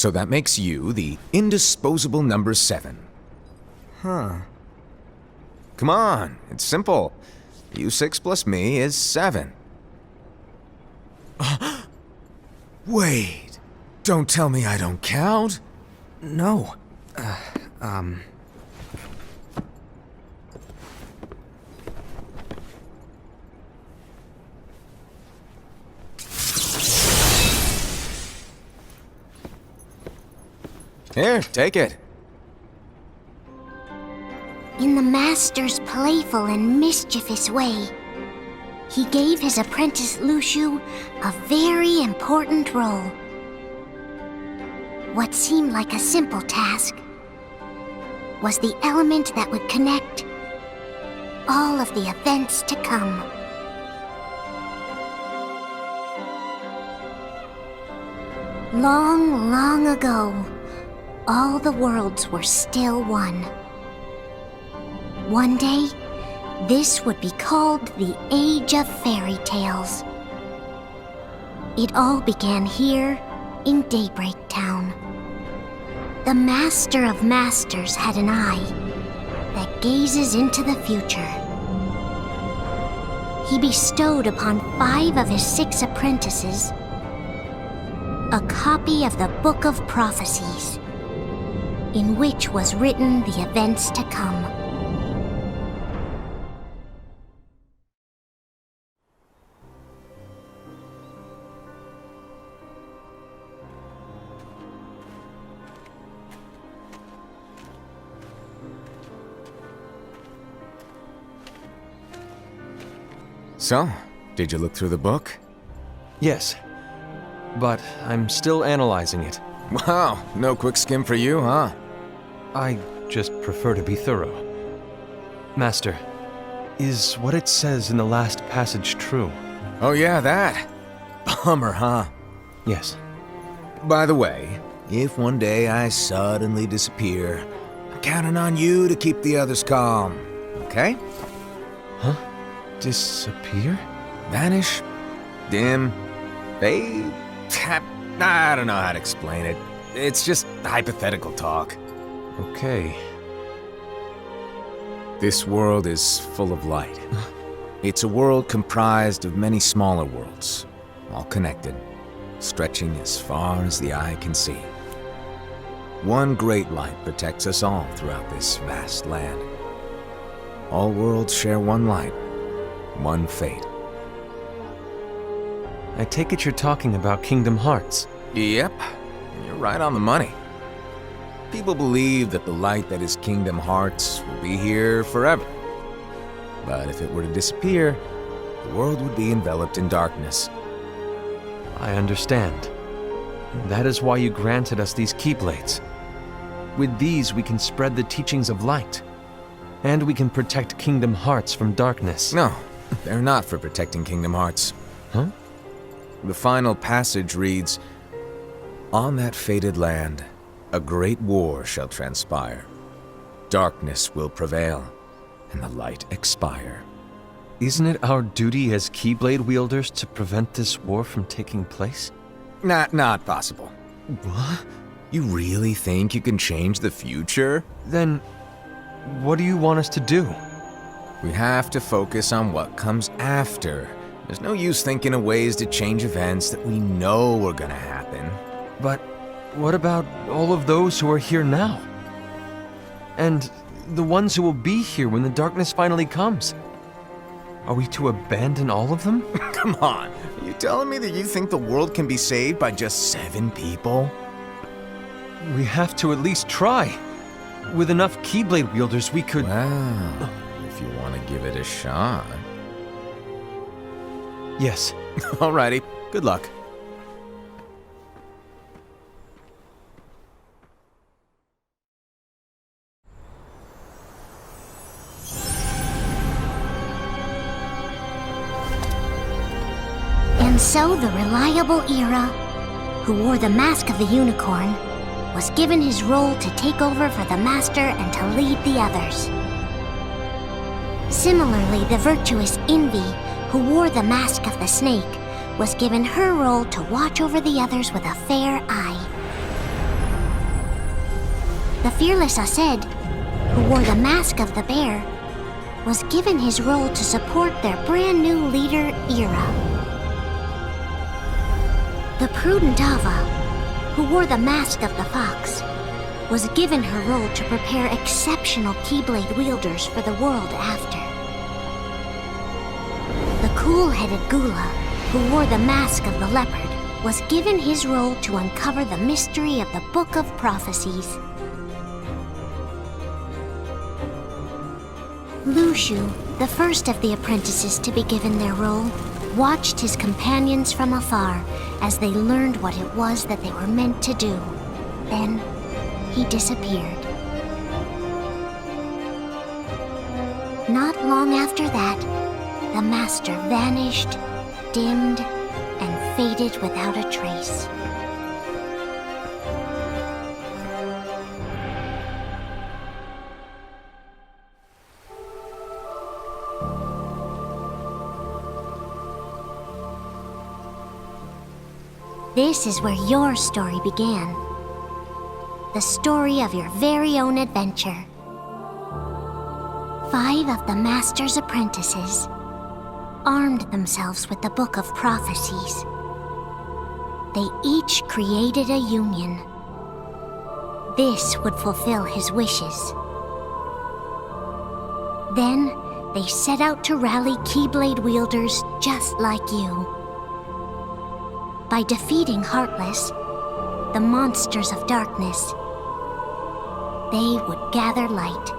So that makes you the indisposable number 7. Huh. Come on, it's simple. U6 plus me is 7. Wait, don't tell me I don't count. No. Here, take it. In the Master's playful and mischievous way, he gave his apprentice Luxu a very important role. What seemed like a simple task was the element that would connect all of the events to come. Long, long ago, all the worlds were still one. One day, this would be called the Age of Fairy Tales. It all began here in Daybreak Town. The Master of Masters had an eye that gazes into the future. He bestowed upon 5 of his 6 apprentices a copy of the Book of Prophecies, in which was written the events to come. So, did you look through the book? Yes. But I'm still analyzing it. Wow, no quick skim for you, huh? I just prefer to be thorough. Master, is what it says in the last passage true? Oh yeah, that. Bummer, huh? Yes. By the way, if one day I suddenly disappear, I'm counting on you to keep the others calm, okay? Huh? Disappear? Vanish, dim, fade. I don't know how to explain it. It's just hypothetical talk. Okay. This world is full of light. It's a world comprised of many smaller worlds, all connected, stretching as far as the eye can see. One great light protects us all throughout this vast land. All worlds share one light, one fate. I take it you're talking about Kingdom Hearts. Yep, you're right on the money. People believe that the light that is Kingdom Hearts will be here forever. But if it were to disappear, the world would be enveloped in darkness. I understand. That is why you granted us these Keyblades. With these, we can spread the teachings of light. And we can protect Kingdom Hearts from darkness. No, they're not for protecting Kingdom Hearts. Huh? The final passage reads, "On that fated land, a great war shall transpire. Darkness will prevail, and the light expire." Isn't it our duty as Keyblade wielders to prevent this war from taking place? Not possible. What? You really think you can change the future? Then, what do you want us to do? We have to focus on what comes after. There's no use thinking of ways to change events that we know are gonna happen. But what about all of those who are here now? And the ones who will be here when the darkness finally comes? Are we to abandon all of them? Come on, are you telling me that you think the world can be saved by just 7 people? We have to at least try. With enough Keyblade wielders, we could... Well, if you want to give it a shot. Yes. Alrighty, good luck. And so the reliable Era, who wore the mask of the unicorn, was given his role to take over for the Master and to lead the others. Similarly, the virtuous Envy, who wore the mask of the snake, was given her role to watch over the others with a fair eye. The fearless Aesed, who wore the mask of the bear, was given his role to support their brand new leader, Ira. The prudent Ava, who wore the mask of the fox, was given her role to prepare exceptional Keyblade wielders for the world after. The cool-headed Gula, who wore the mask of the leopard, was given his role to uncover the mystery of the Book of Prophecies. Lushu, the first of the apprentices to be given their role, watched his companions from afar as they learned what it was that they were meant to do. Then, he disappeared. Not long after that, the master vanished, dimmed, and faded without a trace. This is where your story began. The story of your very own adventure. 5 of the Master's apprentices armed themselves with the Book of Prophecies. They each created a union. This would fulfill his wishes. Then, they set out to rally Keyblade wielders just like you. By defeating Heartless, the monsters of darkness, they would gather light.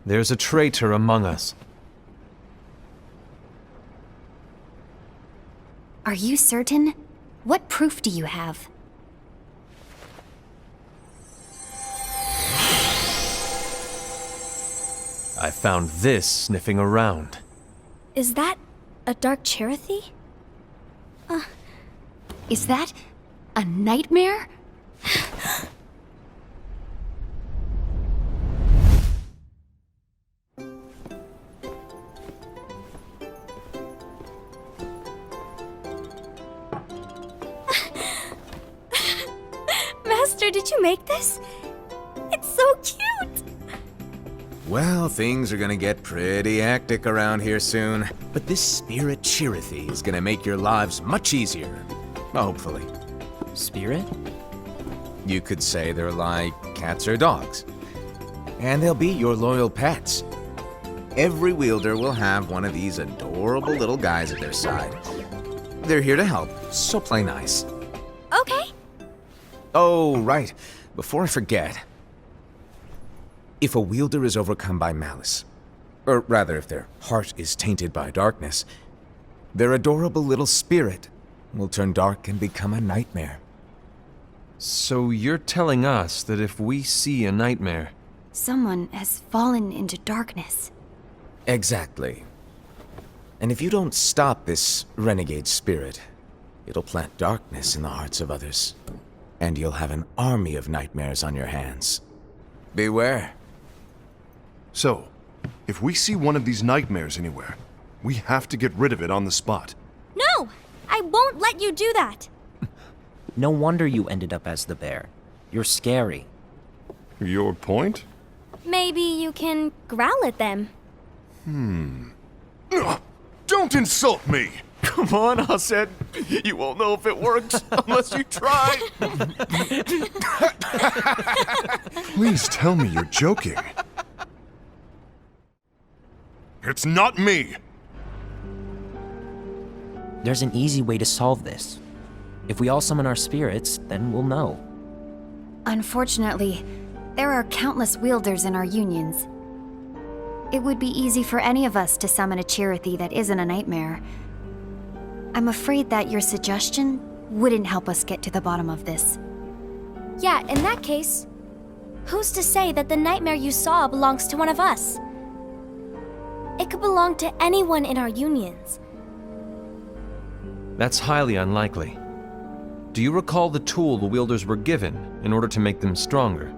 There's a traitor among us. Are you certain? What proof do you have? I found this sniffing around. Is that a Dark Chirithy? Is that a nightmare? Master, did you make this? It's so cute! Well, things are gonna get pretty hectic around here soon. But this Spirit Chirithy is gonna make your lives much easier. Hopefully. Spirit? You could say they're like cats or dogs. And they'll be your loyal pets. Every wielder will have one of these adorable little guys at their side. They're here to help, so play nice. Okay. Oh, right. Before I forget. If a wielder is overcome by malice, or rather if their heart is tainted by darkness, their adorable little spirit will turn dark and become a nightmare. So you're telling us that if we see a nightmare... Someone has fallen into darkness. Exactly. And if you don't stop this renegade spirit, it'll plant darkness in the hearts of others. And you'll have an army of nightmares on your hands. Beware. So, if we see one of these nightmares anywhere, we have to get rid of it on the spot. No! I won't let you do that! No wonder you ended up as the bear. You're scary. Your point? Maybe you can growl at them. Ugh, don't insult me! Come on, Aesed. You won't know if it works unless you try. Please tell me you're joking. It's not me! There's an easy way to solve this. If we all summon our spirits, then we'll know. Unfortunately, there are countless wielders in our unions. It would be easy for any of us to summon a Chirithy that isn't a nightmare. I'm afraid that your suggestion wouldn't help us get to the bottom of this. Yeah, in that case, who's to say that the nightmare you saw belongs to one of us? It could belong to anyone in our unions. That's highly unlikely. do you recall the tool the wielders were given in order to make them stronger?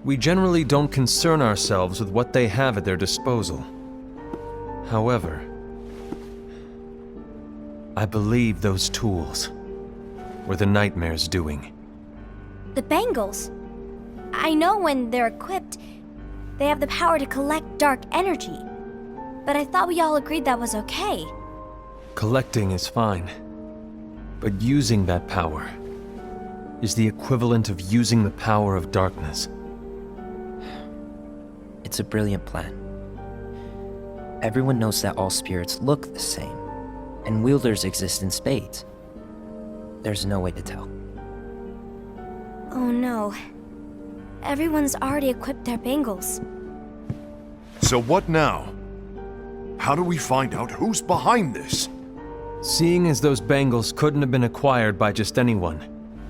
We generally don't concern ourselves with what they have at their disposal. However, I believe those tools were the Nightmare's doing. The bangles. I know when they're equipped, they have the power to collect dark energy. But I thought we all agreed that was okay. Collecting is fine, but using that power is the equivalent of using the power of darkness. It's a brilliant plan. Everyone knows that all spirits look the same, and wielders exist in spades. There's no way to tell. Oh no. Everyone's already equipped their bangles. So what now? How do we find out who's behind this? Seeing as those bangles couldn't have been acquired by just anyone,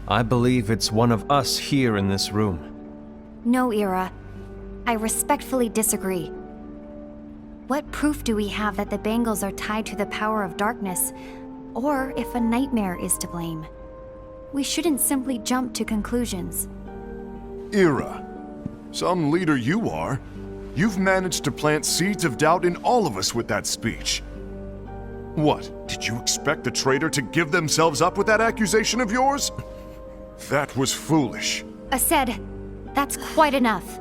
I believe it's one of us here in this room. No, Ira. I respectfully disagree. What proof do we have that the bangles are tied to the power of darkness, or if a nightmare is to blame? We shouldn't simply jump to conclusions. Ira, some leader you are. You've managed to plant seeds of doubt in all of us with that speech. What, did you expect the traitor to give themselves up with that accusation of yours? That was foolish. Aced, that's quite enough.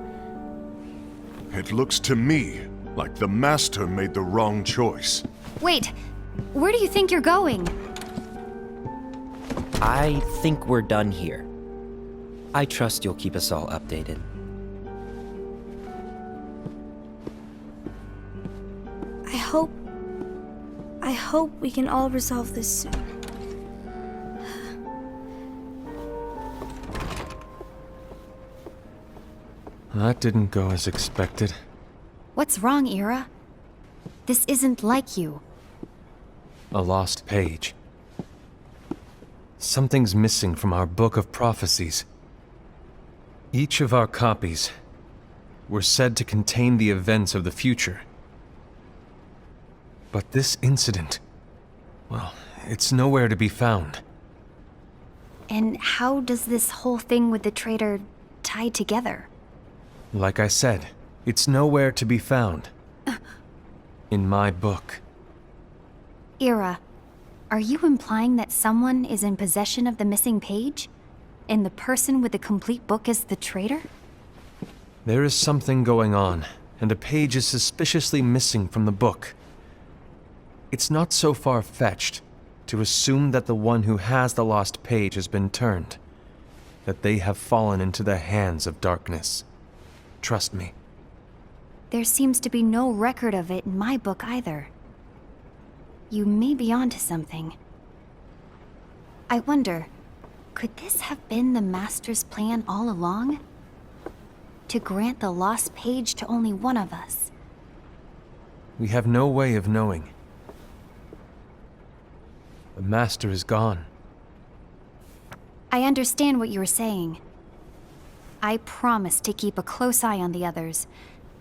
It looks to me like the Master made the wrong choice. Wait, where do you think you're going? I think we're done here. I trust you'll keep us all updated. I hope we can all resolve this soon. That didn't go as expected. What's wrong, Ira? This isn't like you. A lost page. Something's missing from our book of prophecies. Each of our copies were said to contain the events of the future. But this incident, well, it's nowhere to be found. And how does this whole thing with the traitor tie together? Like I said, it's nowhere to be found. In my book. Ira, are you implying that someone is in possession of the missing page? And the person with the complete book is the traitor? There is something going on, and a page is suspiciously missing from the book. It's not so far-fetched to assume that the one who has the lost page has been turned, that they have fallen into the hands of darkness. Trust me. There seems to be no record of it in my book either. You may be onto something. I wonder, could this have been the Master's plan all along? To grant the lost page to only one of us? We have no way of knowing. The Master is gone. I understand what you were saying. I promise to keep a close eye on the others.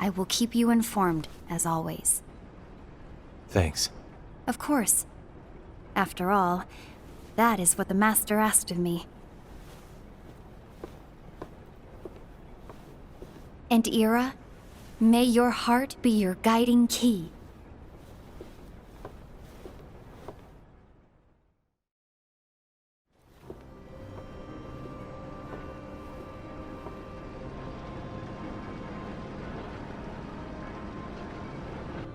I will keep you informed, as always. Thanks. Of course. After all, that is what the Master asked of me. And Ira, may your heart be your guiding key.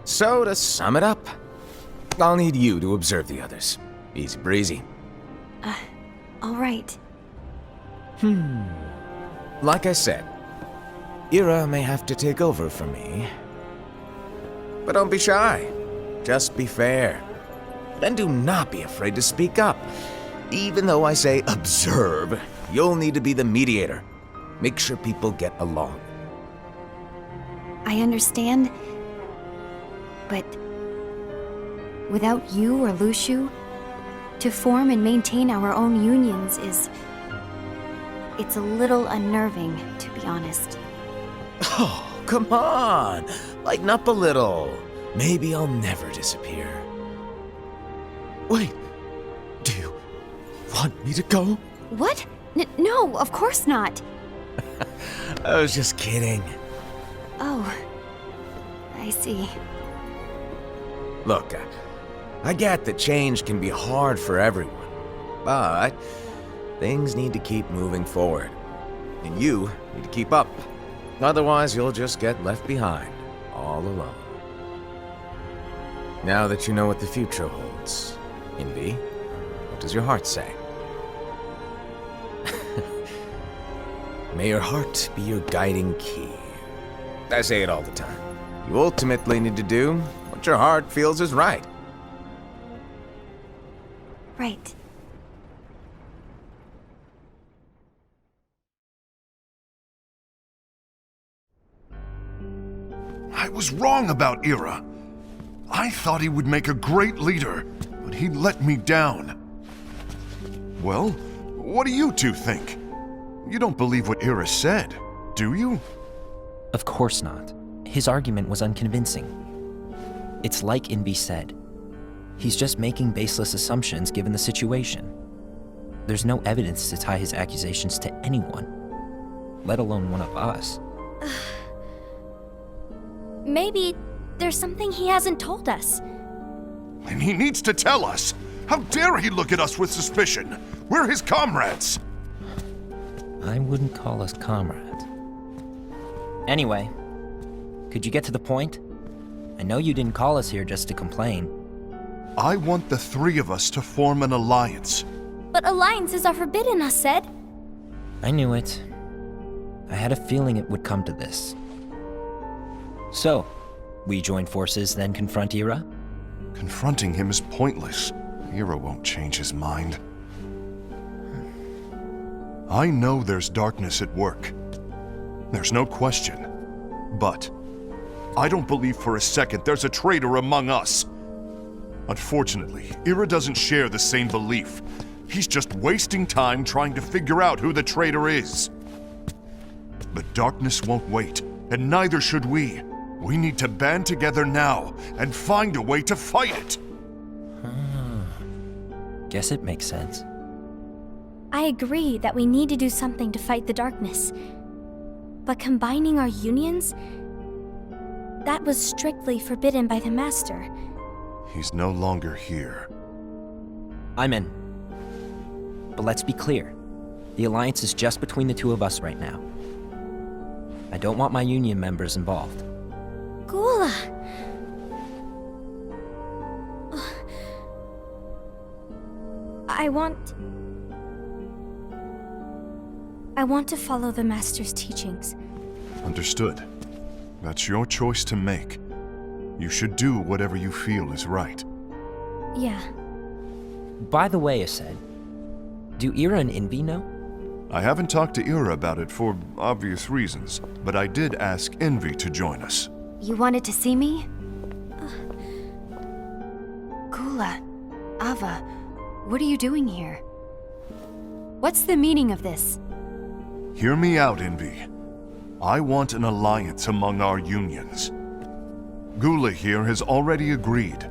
So, to sum it up, I'll need you to observe the others. Easy breezy. All right. Like I said, Ira may have to take over for me. But don't be shy. Just be fair. And do not be afraid to speak up. Even though I say observe, you'll need to be the mediator. Make sure people get along. I understand. But without you or Luxu, to form and maintain our own unions it's a little unnerving, to be honest. Oh, come on. Lighten up a little. Maybe I'll never disappear. Wait, do you want me to go? What? No, of course not. I was just kidding. Oh, I see. Look, I get that change can be hard for everyone, but things need to keep moving forward. And you need to keep up. Otherwise, you'll just get left behind, all alone. Now that you know what the future holds, Envy, what does your heart say? May your heart be your guiding key. I say it all the time. You ultimately need to do what your heart feels is right. Right. I was wrong about Ira. I thought he would make a great leader, but he let me down. Well, what do you two think? You don't believe what Ira said, do you? Of course not. His argument was unconvincing. It's like Envy said. He's just making baseless assumptions given the situation. There's no evidence to tie his accusations to anyone, let alone one of us. Maybe there's something he hasn't told us. And he needs to tell us. How dare he look at us with suspicion? We're his comrades. I wouldn't call us comrades. Anyway, could you get to the point? I know you didn't call us here just to complain. I want the three of us to form an alliance. But alliances are forbidden, us said. I knew it. I had a feeling it would come to this. So, we join forces, then confront Ira? Confronting him is pointless. Ira won't change his mind. I know there's darkness at work. There's no question. But I don't believe for a second there's a traitor among us. Unfortunately, Ira doesn't share the same belief. He's just wasting time trying to figure out who the traitor is. But darkness won't wait, and neither should we. We need to band together now and find a way to fight it. Guess it makes sense. I agree that we need to do something to fight the darkness. But combining our unions? That was strictly forbidden by the Master. He's no longer here. I'm in. But let's be clear. The alliance is just between the two of us right now. I don't want my union members involved. Gula! I want to follow the Master's teachings. Understood. That's your choice to make. You should do whatever you feel is right. Yeah. By the way, Aced, do Ira and Envy know? I haven't talked to Ira about it for obvious reasons, but I did ask Envy to join us. You wanted to see me? Gula, Ava, what are you doing here? What's the meaning of this? Hear me out, Envy. I want an alliance among our unions. Gula here has already agreed.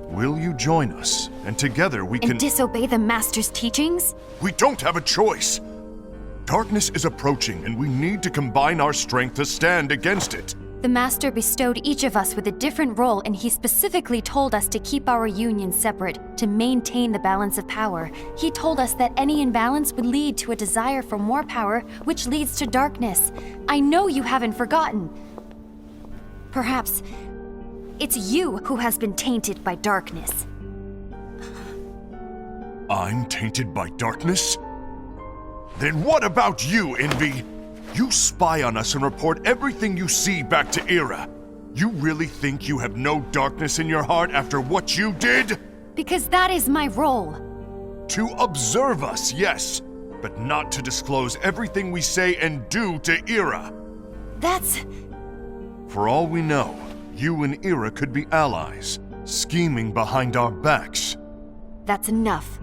Will you join us? And together we can— And disobey the Master's teachings? We don't have a choice! Darkness is approaching, and we need to combine our strength to stand against it. The Master bestowed each of us with a different role, and he specifically told us to keep our union separate, to maintain the balance of power. He told us that any imbalance would lead to a desire for more power, which leads to darkness. I know you haven't forgotten. Perhaps it's you who has been tainted by darkness. I'm tainted by darkness? Then what about you, Envy? You spy on us and report everything you see back to Ira. You really think you have no darkness in your heart after what you did? Because that is my role. To observe us, yes, but not to disclose everything we say and do to Ira. That's... For all we know, you and Ira could be allies, scheming behind our backs. that's enough.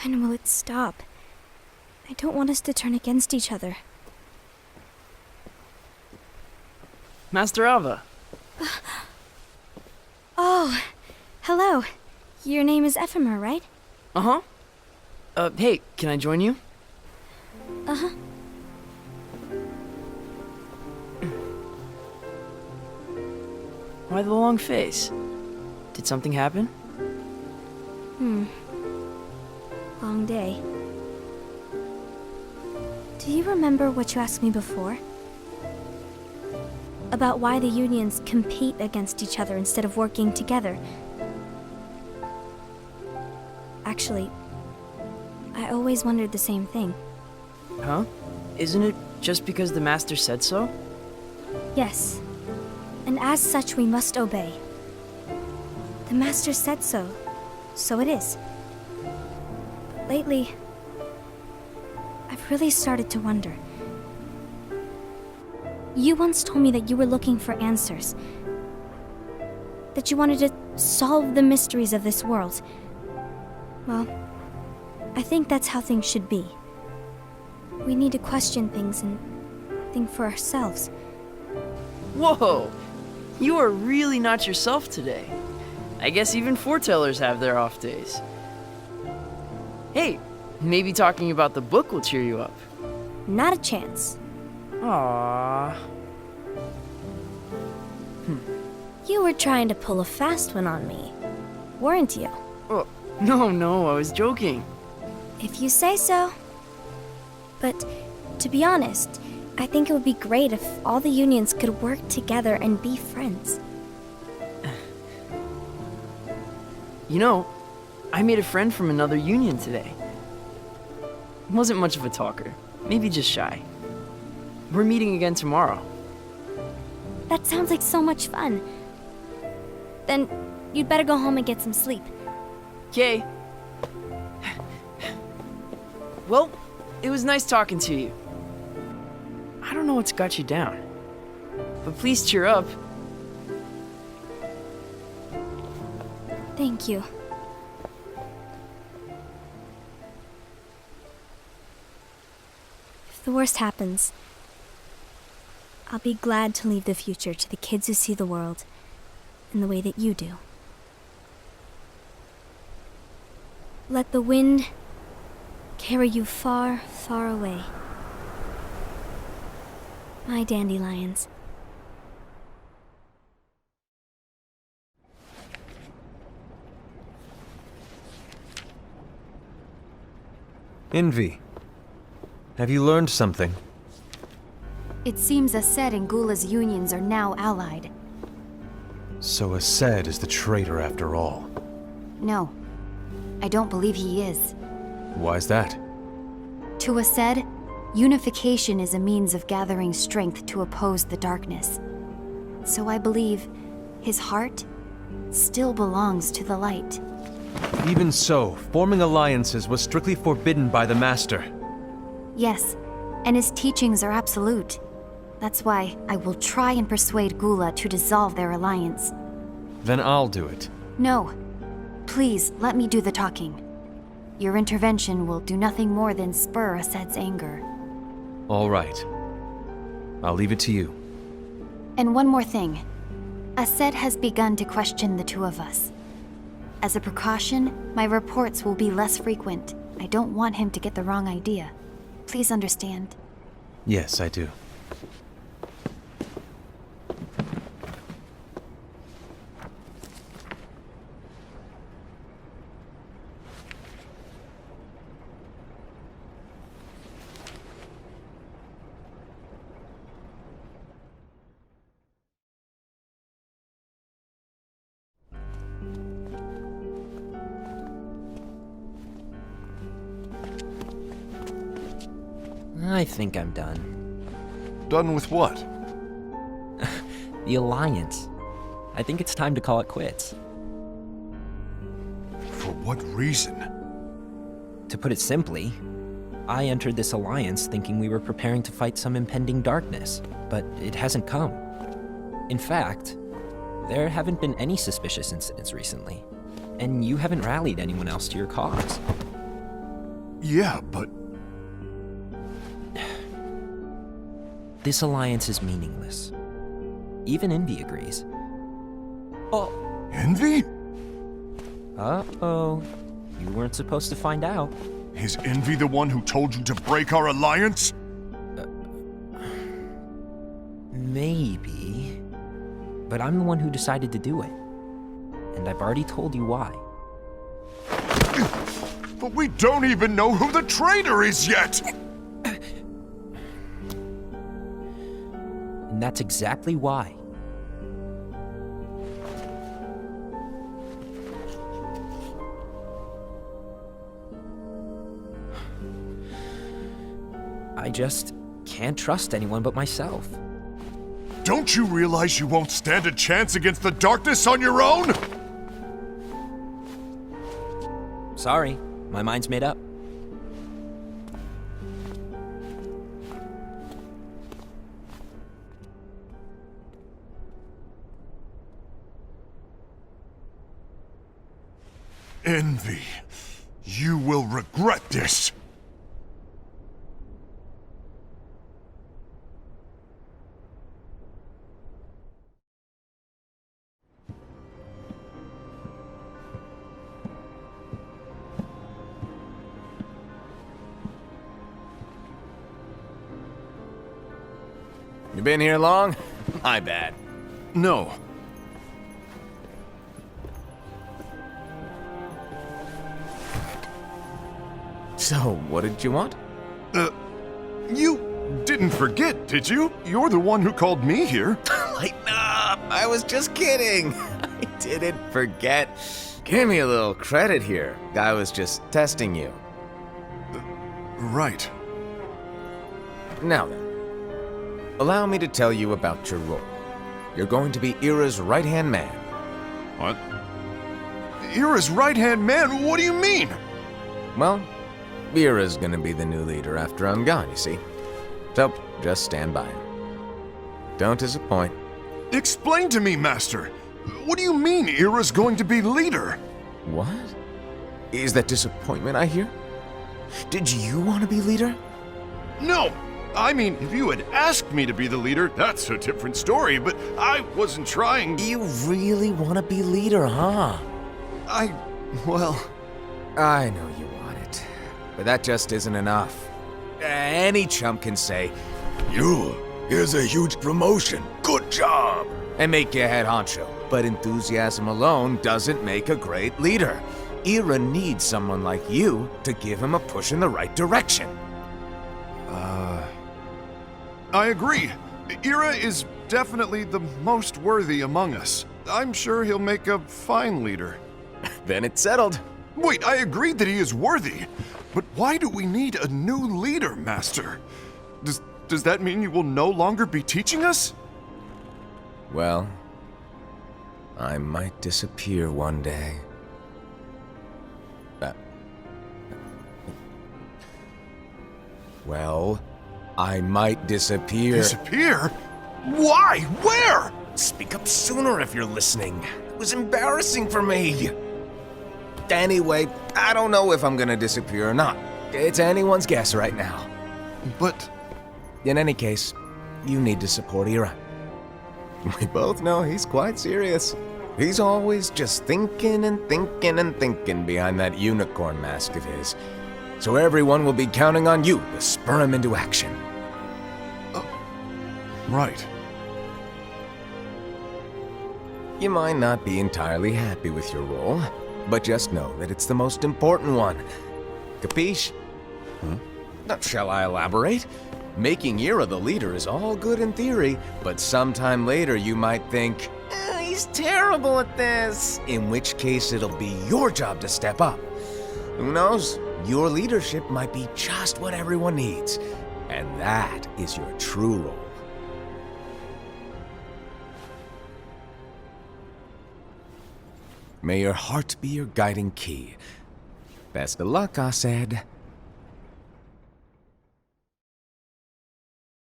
When will it stop? I don't want us to turn against each other. Master Ava. Oh, hello. Your name is Ephemer, right? Uh-huh. Hey, can I join you? Uh-huh. Why the long face? Did something happen? Long day. Do you remember what you asked me before? About why the unions compete against each other instead of working together. Actually, I always wondered the same thing. Huh? Isn't it just because the Master said so? Yes, and as such we must obey. The Master said so, so it is. But lately, I've really started to wonder. You once told me that you were looking for answers. That you wanted to solve the mysteries of this world. Well, I think that's how things should be. We need to question things and think for ourselves. Whoa! You are really not yourself today. I guess even foretellers have their off days. Hey, maybe talking about the book will cheer you up. Not a chance. Aww. You were trying to pull a fast one on me, weren't you? Oh, no, I was joking. If you say so. But to be honest, I think it would be great if all the unions could work together and be friends. You know, I made a friend from another union today. Wasn't much of a talker, maybe just shy. We're meeting again tomorrow. That sounds like so much fun. Then you'd better go home and get some sleep. Okay. Well, it was nice talking to you. I don't know what's got you down, but please cheer up. Thank you. If the worst happens, I'll be glad to leave the future to the kids who see the world in the way that you do. Let the wind carry you far, far away. My dandelions. Envy, have you learned something? It seems Aced and Gula's unions are now allied. So Aced is the traitor after all. No, I don't believe he is. Why's that? To Aced, unification is a means of gathering strength to oppose the darkness. So I believe his heart still belongs to the light. Even so, forming alliances was strictly forbidden by the Master. Yes, and his teachings are absolute. That's why I will try and persuade Gula to dissolve their alliance. Then I'll do it. No. Please, let me do the talking. Your intervention will do nothing more than spur Aced's anger. All right. I'll leave it to you. And one more thing. Aced has begun to question the two of us. As a precaution, my reports will be less frequent. I don't want him to get the wrong idea. Please understand. Yes, I do. I think I'm done. Done with what? The Alliance. I think it's time to call it quits. For what reason? To put it simply, I entered this alliance thinking we were preparing to fight some impending darkness, but it hasn't come. In fact, there haven't been any suspicious incidents recently, and you haven't rallied anyone else to your cause. Yeah, but This alliance is meaningless. Even Envy agrees. Oh. Envy? Uh-oh. You weren't supposed to find out. Is Envy the one who told you to break our alliance? Maybe. But I'm the one who decided to do it. And I've already told you why. But we don't even know who the traitor is yet! And that's exactly why. I just can't trust anyone but myself. Don't you realize you won't stand a chance against the darkness on your own? Sorry, my mind's made up. Envy, you will regret this. You been here long? My bad. No. So, what did you want? You didn't forget, did you? You're the one who called me here. Lighten up! I was just kidding. I didn't forget. Give me a little credit here. I was just testing you. Right. Now then, allow me to tell you about your role. You're going to be Ira's right-hand man. What? Ira's right-hand man? What do you mean? Well, Ira's gonna be the new leader after I'm gone, you see. So, just stand by. Don't disappoint. Explain to me, Master. What do you mean Ira's going to be leader? What? Is that disappointment I hear? Did you want to be leader? No! I mean, if you had asked me to be the leader, that's a different story, but I wasn't trying. You really want to be leader, huh? Well... I know you want it, but that just isn't enough. Any chump can say, here's a huge promotion, good job, and make you head honcho. But enthusiasm alone doesn't make a great leader. Ira needs someone like you to give him a push in the right direction. I agree. Ira is definitely the most worthy among us. I'm sure he'll make a fine leader. Then it's settled. Wait, I agreed that he is worthy. But why do we need a new leader, Master? Does that mean you will no longer be teaching us? Well, I might disappear one day. Well, I might disappear. Disappear? Why? Where? Speak up sooner if you're listening. It was embarrassing for me. Anyway, I don't know if I'm gonna disappear or not. It's anyone's guess right now. But... In any case, you need to support Ira. We both know he's quite serious. He's always just thinking and thinking and thinking behind that unicorn mask of his. So everyone will be counting on you to spur him into action. Right. You might not be entirely happy with your role, but just know that it's the most important one. Capiche? Now, shall I elaborate? Making Ira the leader is all good in theory, but sometime later you might think, he's terrible at this. In which case it'll be your job to step up. Who knows? Your leadership might be just what everyone needs. And that is your true role. May your heart be your guiding key. Best of luck, Asaid.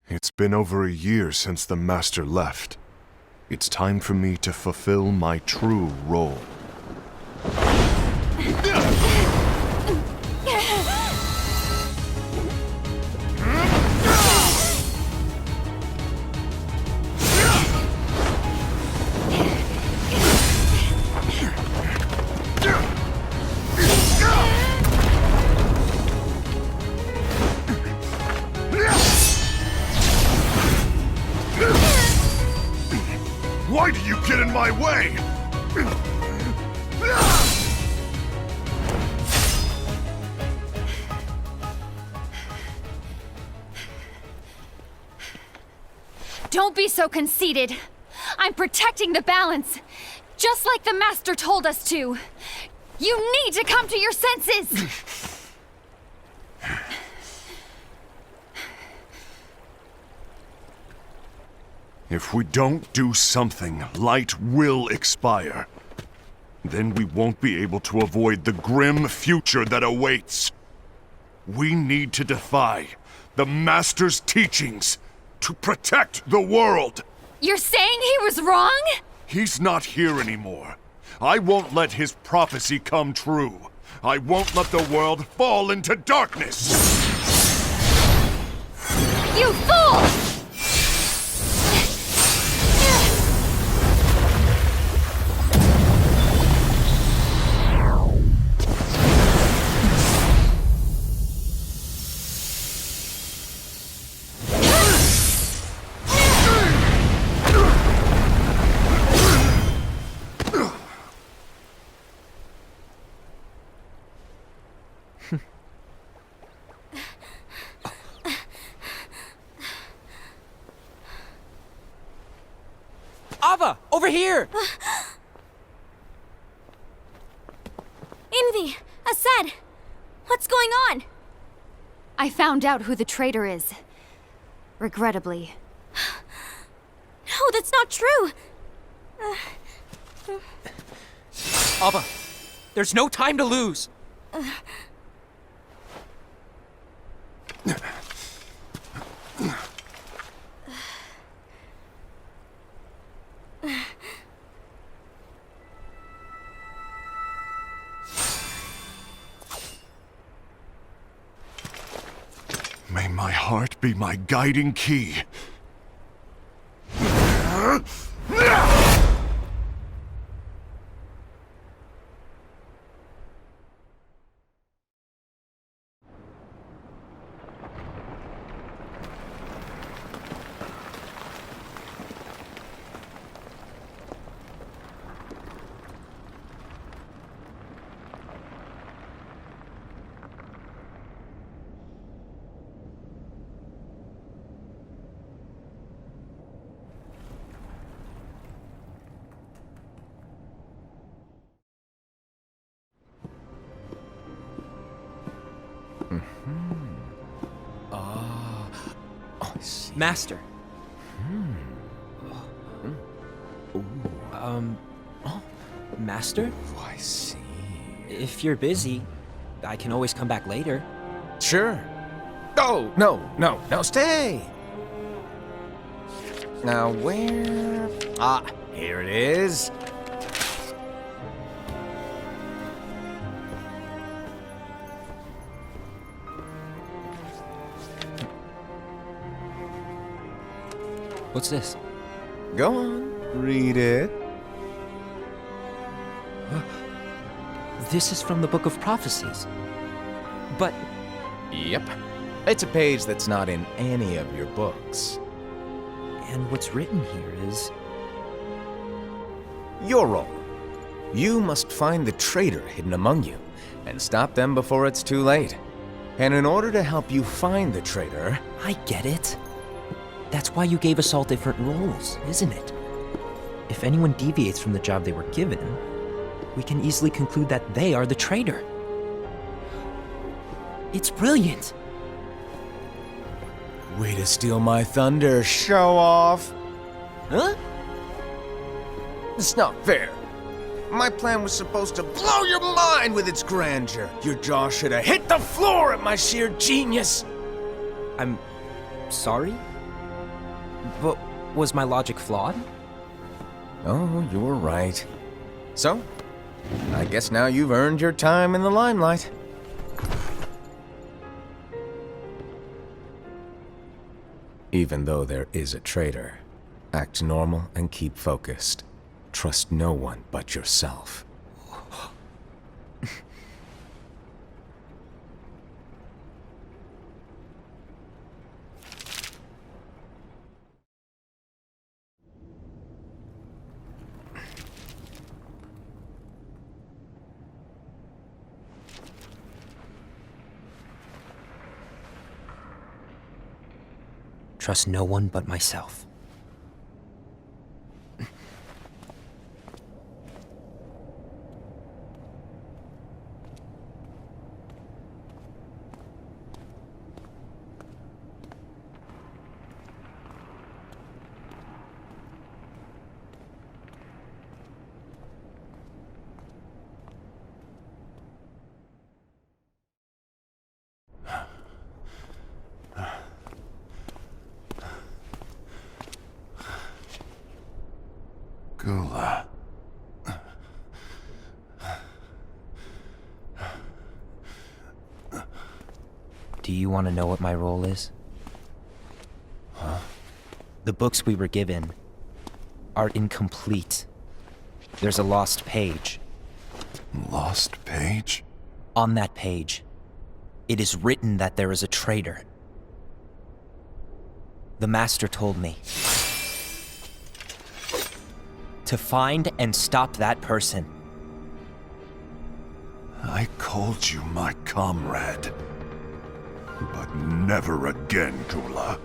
It's been over a year since the Master left. It's time for me to fulfill my true role. get in my way! Don't be so conceited. I'm protecting the balance, just like the Master told us to. You need to come to your senses! If we don't do something, light will expire. Then we won't be able to avoid the grim future that awaits. We need to defy the Master's teachings to protect the world. You're saying he was wrong? He's not here anymore. I won't let his prophecy come true. I won't let the world fall into darkness. You fool! Ava, over here! Envy! Asad! What's going on? I found out who the traitor is. Regrettably. No, that's not true! Ava, there's no time to lose. May my heart be my guiding key. Master. Master? Oh, I see. If you're busy, I can always come back later. Sure. Oh, no, stay! Now, where... Ah, here it is. What's this? Go on, read it. This is from the Book of Prophecies. But Yep. It's a page that's not in any of your books. and what's written here is Your role. You must find the traitor hidden among you, and stop them before it's too late. And in order to help you find the traitor... I get it. That's why you gave us all different roles, isn't it? If anyone deviates from the job they were given, we can easily conclude that they are the traitor. It's brilliant. Way to steal my thunder, show off! Huh? It's not fair. My plan was supposed to blow your mind with its grandeur. Your jaw should have hit the floor at my sheer genius. I'm sorry? But was my logic flawed? Oh, you're right. So, I guess now you've earned your time in the limelight. Even though there is a traitor, act normal and keep focused. Trust no one but yourself. Trust no one but myself. Gula. Do you want to know what my role is? Huh? The books we were given are incomplete. There's a lost page. Lost page? On that page, it is written that there is a traitor. The Master told me to find and stop that person. I called you my comrade. But never again, Gula.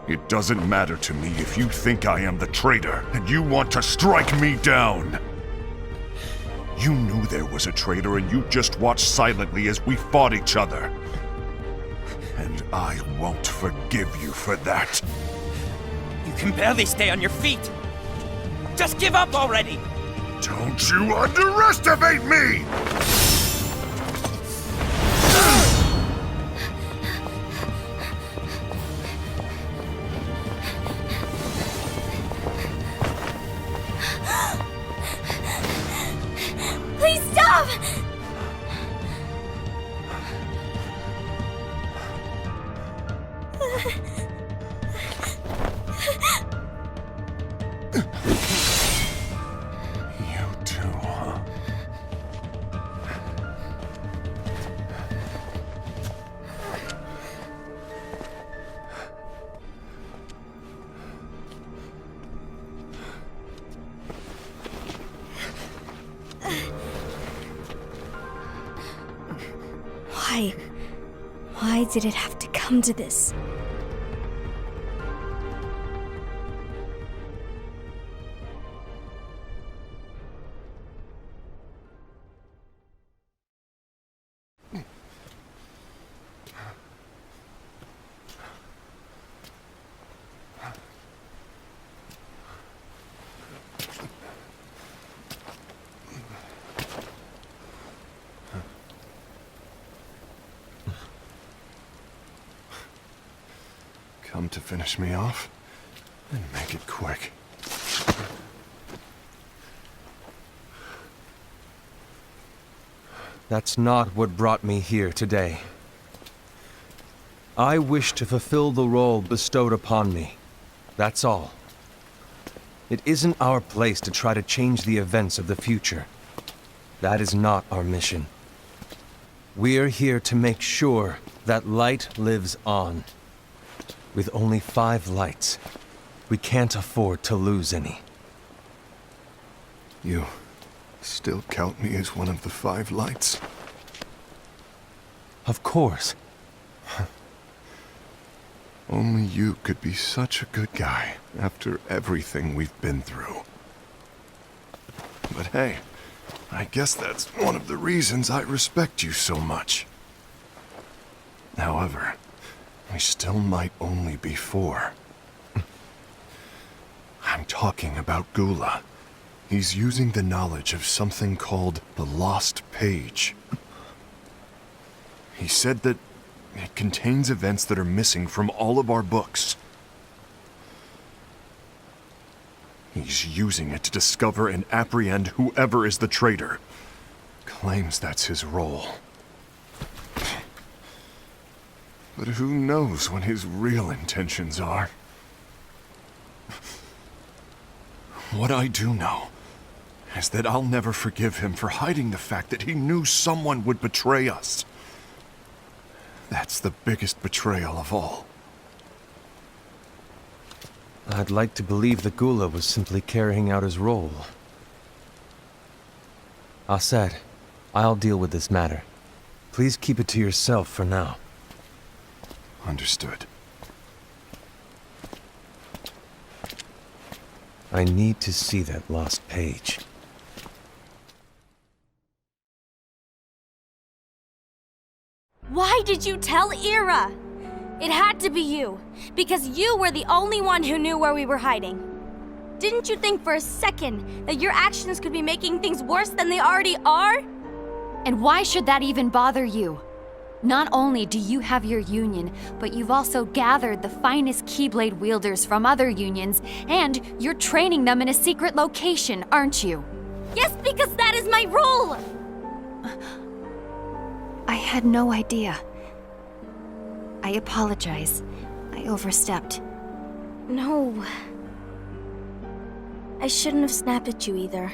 It doesn't matter to me if you think I am the traitor and you want to strike me down. You knew there was a traitor and you just watched silently as we fought each other. And I won't forgive you for that. You can barely stay on your feet. Just give up already! Don't you underestimate me! Please stop! You too, huh? Why? Why did it have to come to this? Come to finish me off? Then make it quick. That's not what brought me here today. I wish to fulfill the role bestowed upon me. That's all. It isn't our place to try to change the events of the future. That is not our mission. We're here to make sure that light lives on. With only 5 lights, we can't afford to lose any. You still count me as one of the 5 lights? Of course. Only you could be such a good guy after everything we've been through. But hey, I guess that's one of the reasons I respect you so much. However, we still might only be 4. I'm talking about Gula. He's using the knowledge of something called the Lost Page. He said that it contains events that are missing from all of our books. He's using it to discover and apprehend whoever is the traitor. Claims that's his role. But who knows what his real intentions are? What I do know is that I'll never forgive him for hiding the fact that he knew someone would betray us. That's the biggest betrayal of all. I'd like to believe that Gula was simply carrying out his role. Aset, I'll deal with this matter. Please keep it to yourself for now. Understood. I need to see that lost page. Why did you tell Ira? It had to be you, because you were the only one who knew where we were hiding. Didn't you think for a second that your actions could be making things worse than they already are? And why should that even bother you? Not only do you have your union, but you've also gathered the finest Keyblade wielders from other unions, and you're training them in a secret location, aren't you? Yes, because that is my role! I had no idea. I apologize. I overstepped. No. I shouldn't have snapped at you either.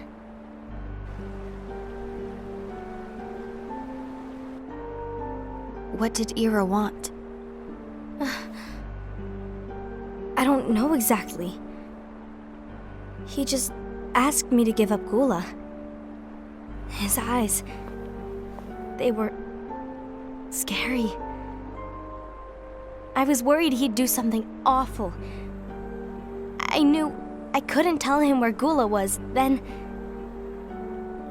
What did Ira want? I don't know exactly. He just asked me to give up Gula. His eyes, they were scary. I was worried he'd do something awful. I knew I couldn't tell him where Gula was. Then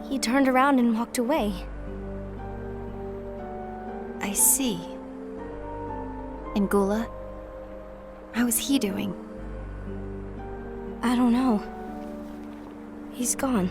he turned around and walked away. I see. And Gula? How is he doing? I don't know. He's gone.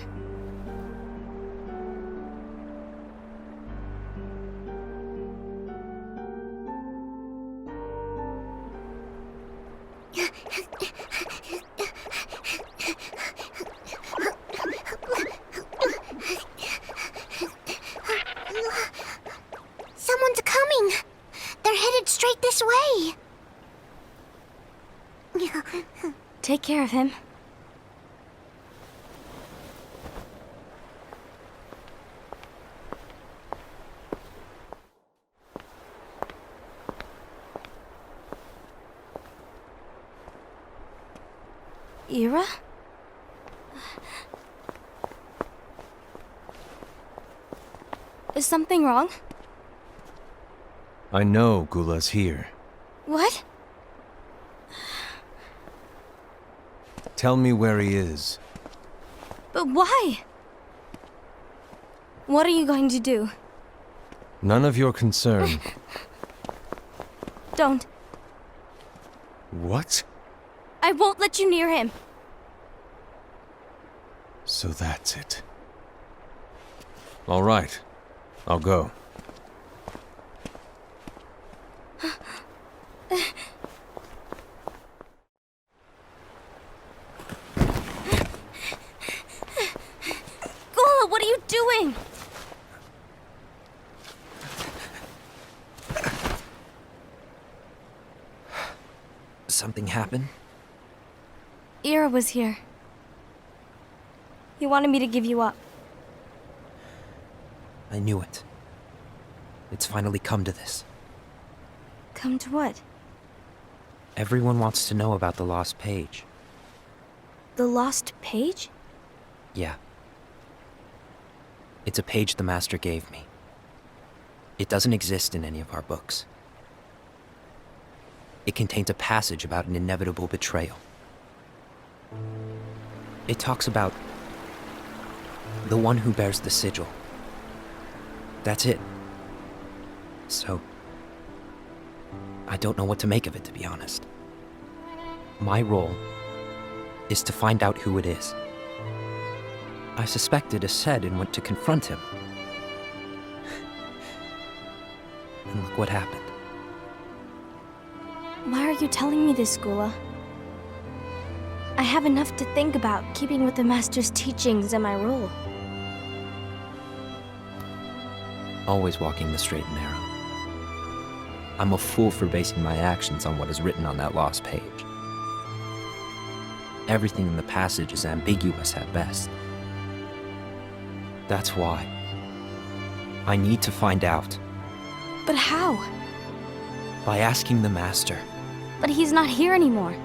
Someone's coming! They're headed straight this way! Take care of him. Ira? Is something wrong? I know Gula's here. What? Tell me where he is. But why? What are you going to do? None of your concern. Don't. What? I won't let you near him. So that's it. All right. I'll go. Gula, what are you doing? Something happened? Ira was here. He wanted me to give you up. I knew it. It's finally come to this. Come to what? Everyone wants to know about the lost page. The lost page? Yeah. It's a page the Master gave me. It doesn't exist in any of our books. It contains a passage about an inevitable betrayal. It talks about the one who bears the sigil. That's it. So, I don't know what to make of it, to be honest. My role is to find out who it is. I suspected Aced and went to confront him. And look what happened. Why are you telling me this, Gula? I have enough to think about, keeping with the Master's teachings and my role. Always walking the straight and narrow. I'm a fool for basing my actions on what is written on that lost page. Everything in the passage is ambiguous at best. That's why I need to find out. But how? By asking the Master. But he's not here anymore.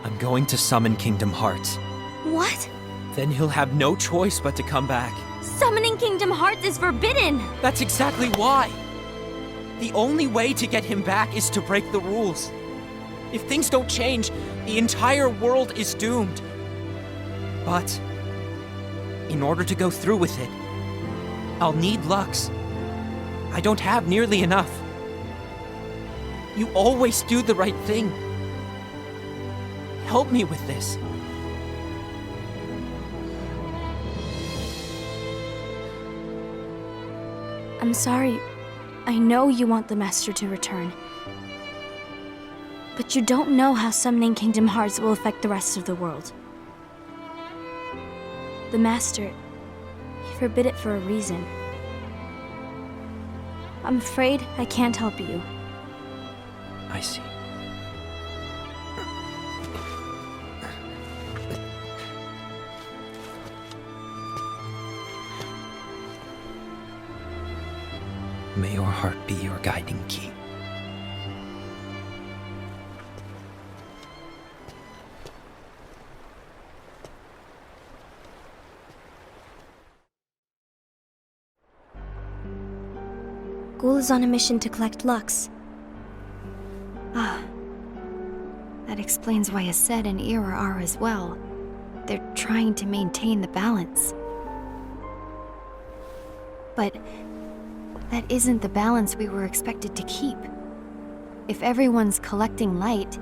I'm going to summon Kingdom Hearts. What? Then he'll have no choice but to come back. Summoning Kingdom Hearts is forbidden! That's exactly why. The only way to get him back is to break the rules. If things don't change, the entire world is doomed. But in order to go through with it, I'll need Lux. I don't have nearly enough. You always do the right thing. Help me with this. I'm sorry. I know you want the Master to return. But you don't know how summoning Kingdom Hearts will affect the rest of the world. The Master, he forbid it for a reason. I'm afraid I can't help you. I see. May your heart be your guiding key. Ghoul is on a mission to collect Lux. Ah. That explains why Aced and Ira are as well. They're trying to maintain the balance. But that isn't the balance we were expected to keep. If everyone's collecting light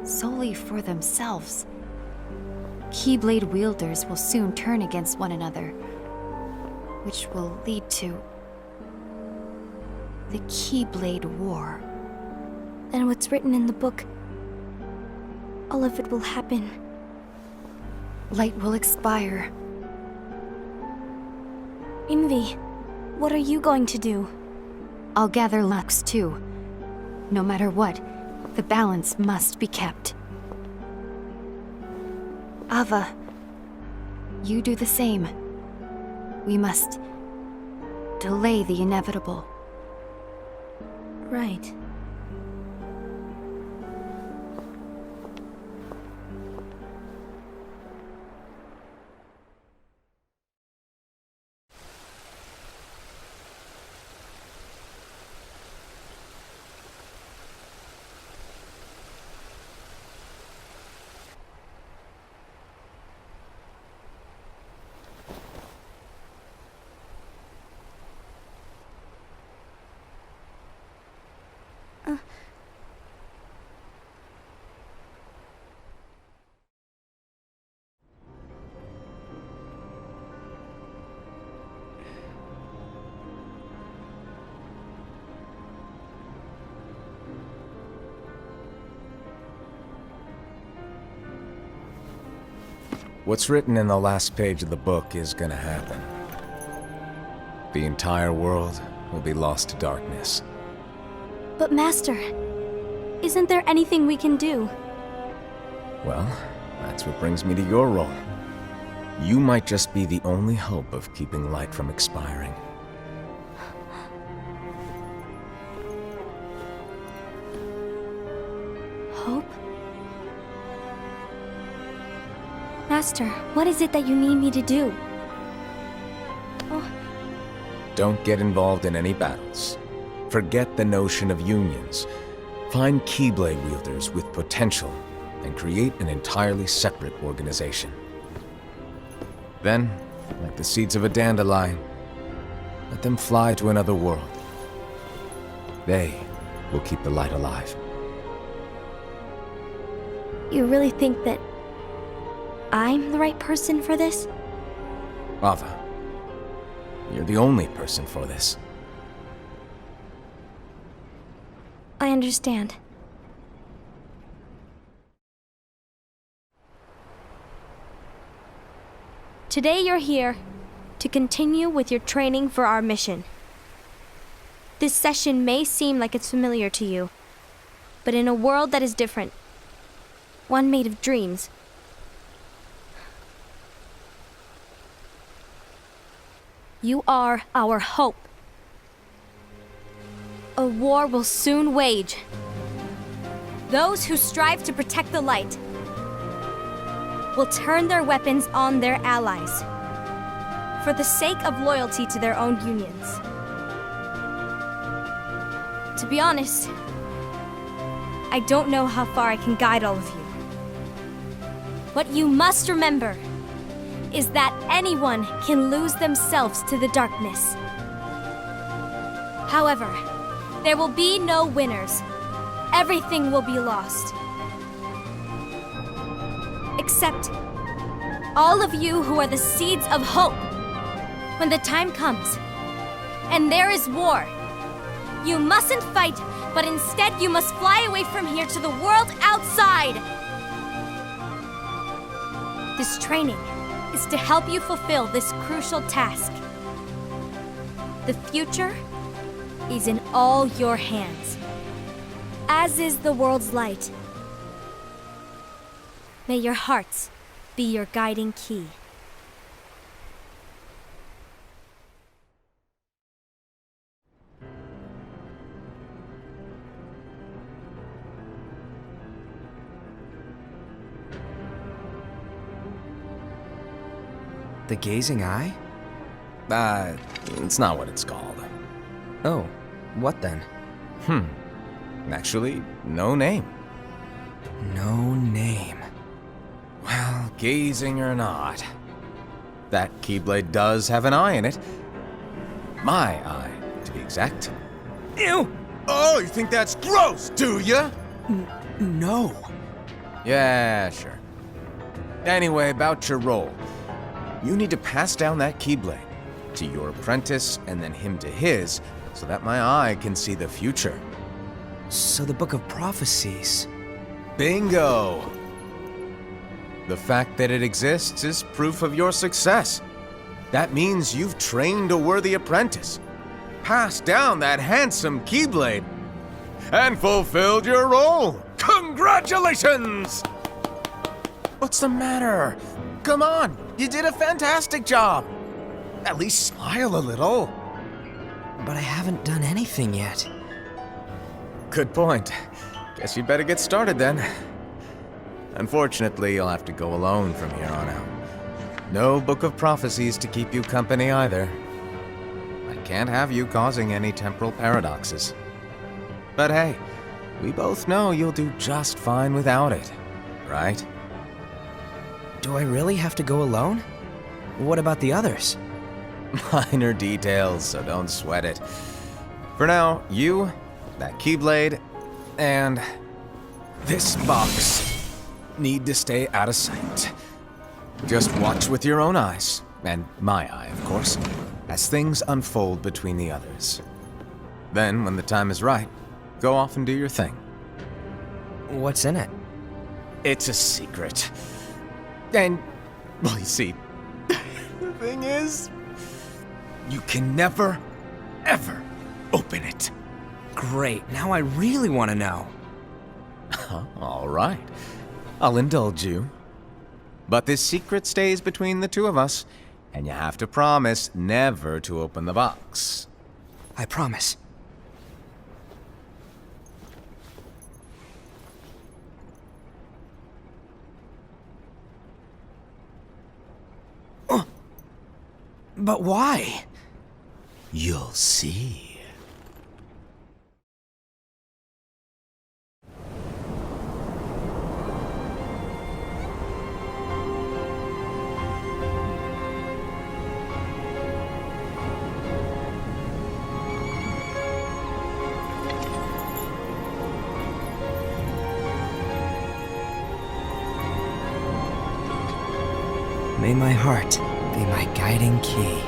solely for themselves, Keyblade wielders will soon turn against one another, which will lead to the Keyblade War. Then what's written in the book, all of it will happen. Light will expire. Invi, what are you going to do? I'll gather Lux too. No matter what, the balance must be kept. Ava, you do the same. We must delay the inevitable. Right. What's written in the last page of the book is gonna happen. The entire world will be lost to darkness. But Master, isn't there anything we can do? Well, that's what brings me to your role. You might just be the only hope of keeping light from expiring. Hope? Master, what is it that you need me to do? Oh, Don't get involved in any battles. Forget the notion of unions. Find Keyblade wielders with potential and create an entirely separate organization. Then, like the seeds of a dandelion, let them fly to another world. They will keep the light alive. you really think that I'm the right person for this? Ava, you're the only person for this. I understand. Today you're here to continue with your training for our mission. This session may seem like it's familiar to you, but in a world that is different, one made of dreams, you are our hope. A war will soon wage. Those who strive to protect the light will turn their weapons on their allies for the sake of loyalty to their own unions. To be honest, I don't know how far I can guide all of you. But you must remember, is that anyone can lose themselves to the darkness. However, there will be no winners. Everything will be lost. Except all of you who are the seeds of hope. When the time comes, and there is war, you mustn't fight, but instead you must fly away from here to the world outside. This training is to help you fulfill this crucial task. The future is in all your hands, as is the world's light. May your hearts be your guiding key. The Gazing Eye? It's not what it's called. Oh, what then? Actually, no name. No name. Well, gazing or not, that Keyblade does have an eye in it. My eye, to be exact. Ew! Oh, you think that's gross, do ya? No. Yeah, sure. Anyway, about your role. You need to pass down that Keyblade to your apprentice and then him to his, so that my eye can see the future. So the Book of Prophecies. Bingo! The fact that it exists is proof of your success. That means you've trained a worthy apprentice, passed down that handsome Keyblade, and fulfilled your role. Congratulations! What's the matter? Come on, you did a fantastic job. At least smile a little. But I haven't done anything yet. Good point. Guess you'd better get started then. Unfortunately, you'll have to go alone from here on out. No Book of Prophecies to keep you company either. I can't have you causing any temporal paradoxes. But hey, we both know you'll do just fine without it, right? Do I really have to go alone? What about the others? Minor details, so don't sweat it. For now, you, that Keyblade, and this box need to stay out of sight. Just watch with your own eyes, and my eye, of course, as things unfold between the others. Then, when the time is right, go off and do your thing. What's in it? It's a secret. And, well, you see, the thing is, you can never, ever open it. Great, now I really want to know. All right. I'll indulge you. But this secret stays between the two of us, and you have to promise never to open the box. I promise. But why? You'll see. May my heart be my guiding key.